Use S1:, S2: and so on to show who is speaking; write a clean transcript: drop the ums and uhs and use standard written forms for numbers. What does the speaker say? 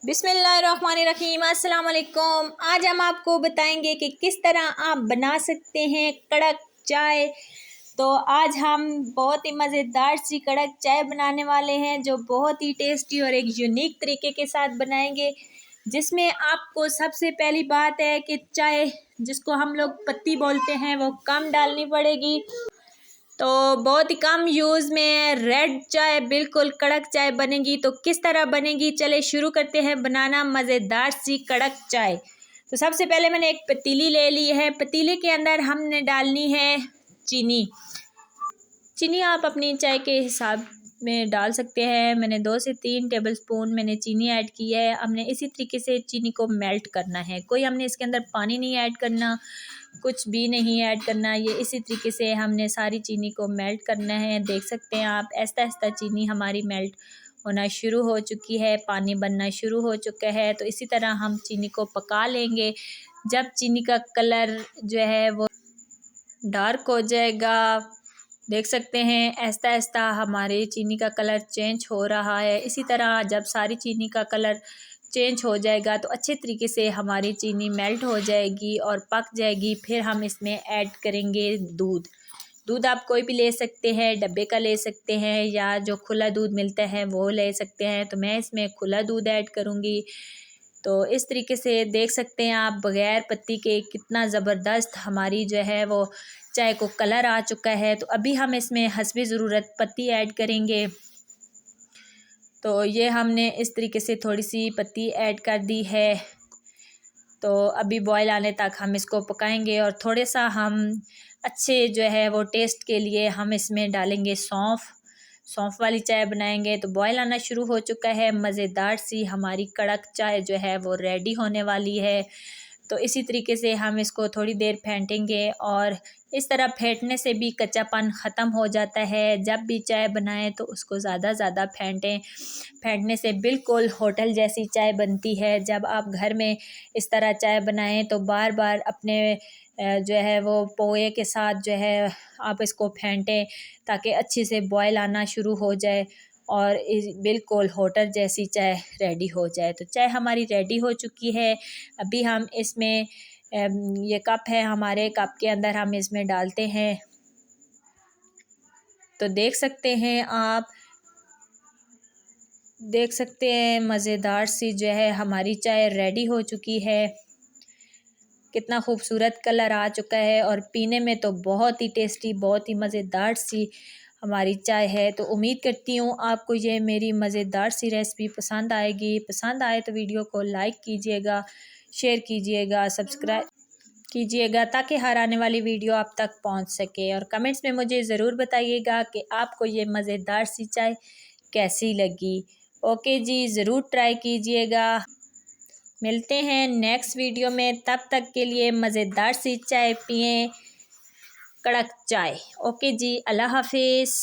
S1: बिस्मिल्लाहिर्रहमानिर्रहीम, अस्सलाम वालेकुम। आज हम आपको बताएंगे कि किस तरह आप बना सकते हैं कड़क चाय। तो आज हम बहुत ही मज़ेदार सी कड़क चाय बनाने वाले हैं, जो बहुत ही टेस्टी और एक यूनिक तरीके के साथ बनाएंगे, जिसमें आपको सबसे पहली बात है कि चाय जिसको हम लोग पत्ती बोलते हैं वो कम डालनी पड़ेगी। तो बहुत ही कम यूज़ में रेड चाय बिल्कुल कड़क चाय बनेगी। तो किस तरह बनेगी, चले शुरू करते हैं बनाना मज़ेदार सी कड़क चाय। तो सबसे पहले मैंने एक पतीली ले ली है। पतीले के अंदर हमने डालनी है चीनी। चीनी आप अपनी चाय के हिसाब में डाल सकते हैं। मैंने 2 से 3 टेबलस्पून मैंने चीनी ऐड की है। हमने इसी तरीके से चीनी को मेल्ट करना है। कोई हमने इसके अंदर पानी नहीं ऐड करना, कुछ भी नहीं ऐड करना। ये इसी तरीके से हमने सारी चीनी को मेल्ट करना है। देख सकते हैं आप, आहिस्ता आहिस्ता चीनी हमारी मेल्ट होना शुरू हो चुकी है, पानी बनना शुरू हो चुका है। तो इसी तरह हम चीनी को पका लेंगे। जब चीनी का कलर जो है वो डार्क हो जाएगा, देख सकते हैं आहिस्ता आहिस्ता हमारे चीनी का कलर चेंज हो रहा है। इसी तरह जब सारी चीनी का कलर चेंज हो जाएगा तो अच्छे तरीके से हमारी चीनी मेल्ट हो जाएगी और पक जाएगी। फिर हम इसमें ऐड करेंगे दूध। दूध आप कोई भी ले सकते हैं, डब्बे का ले सकते हैं या जो खुला दूध मिलता है वो ले सकते हैं। तो मैं इसमें खुला दूध ऐड करूँगी। तो इस तरीके से देख सकते हैं आप, बग़ैर पत्ती के कितना ज़बरदस्त हमारी जो है वो चाय को कलर आ चुका है। तो अभी हम इसमें हस्बे ज़रूरत पत्ती ऐड करेंगे। तो ये हमने इस तरीके से थोड़ी सी पत्ती ऐड कर दी है। तो अभी बॉयल आने तक हम इसको पकाएंगे और थोड़ा सा हम अच्छे जो है वो टेस्ट के लिए हम इसमें डालेंगे सौंफ। सौंफ वाली चाय बनाएंगे। तो बॉयल आना शुरू हो चुका है। मज़ेदार सी हमारी कड़क चाय जो है वो रेडी होने वाली है। तो इसी तरीके से हम इसको थोड़ी देर फेंटेंगे और इस तरह फेंटने से भी कच्चापन ख़त्म हो जाता है। जब भी चाय बनाएं तो उसको ज़्यादा फेंटें। फेंटने से बिल्कुल होटल जैसी चाय बनती है। जब आप घर में इस तरह चाय बनाएं तो बार बार अपने जो है वो पोए के साथ जो है आप इसको फेंटें, ताकि अच्छे से बॉयल आना शुरू हो जाए और बिल्कुल होटल जैसी चाय रेडी हो जाए। तो चाय हमारी रेडी हो चुकी है। अभी हम इसमें ये कप है हमारे, कप के अंदर हम इसमें डालते हैं। तो देख सकते हैं आप, देख सकते हैं मज़ेदार सी जो है हमारी चाय रेडी हो चुकी है। कितना खूबसूरत कलर आ चुका है और पीने में तो बहुत ही टेस्टी, बहुत ही मज़ेदार सी हमारी चाय है। तो उम्मीद करती हूँ आपको ये मेरी मज़ेदार सी रेसिपी पसंद आएगी। पसंद आए तो वीडियो को लाइक कीजिएगा, शेयर कीजिएगा, सब्सक्राइब कीजिएगा, ताकि हर आने वाली वीडियो आप तक पहुँच सके। और कमेंट्स में मुझे ज़रूर बताइएगा कि आपको ये मज़ेदार सी चाय कैसी लगी। ओके जी, ज़रूर ट्राई कीजिएगा। मिलते हैं नेक्स्ट वीडियो में, तब तक के लिए मज़ेदार सी चाय पिएं, कड़क चाय। ओके जी, अल्लाह हाफिज़।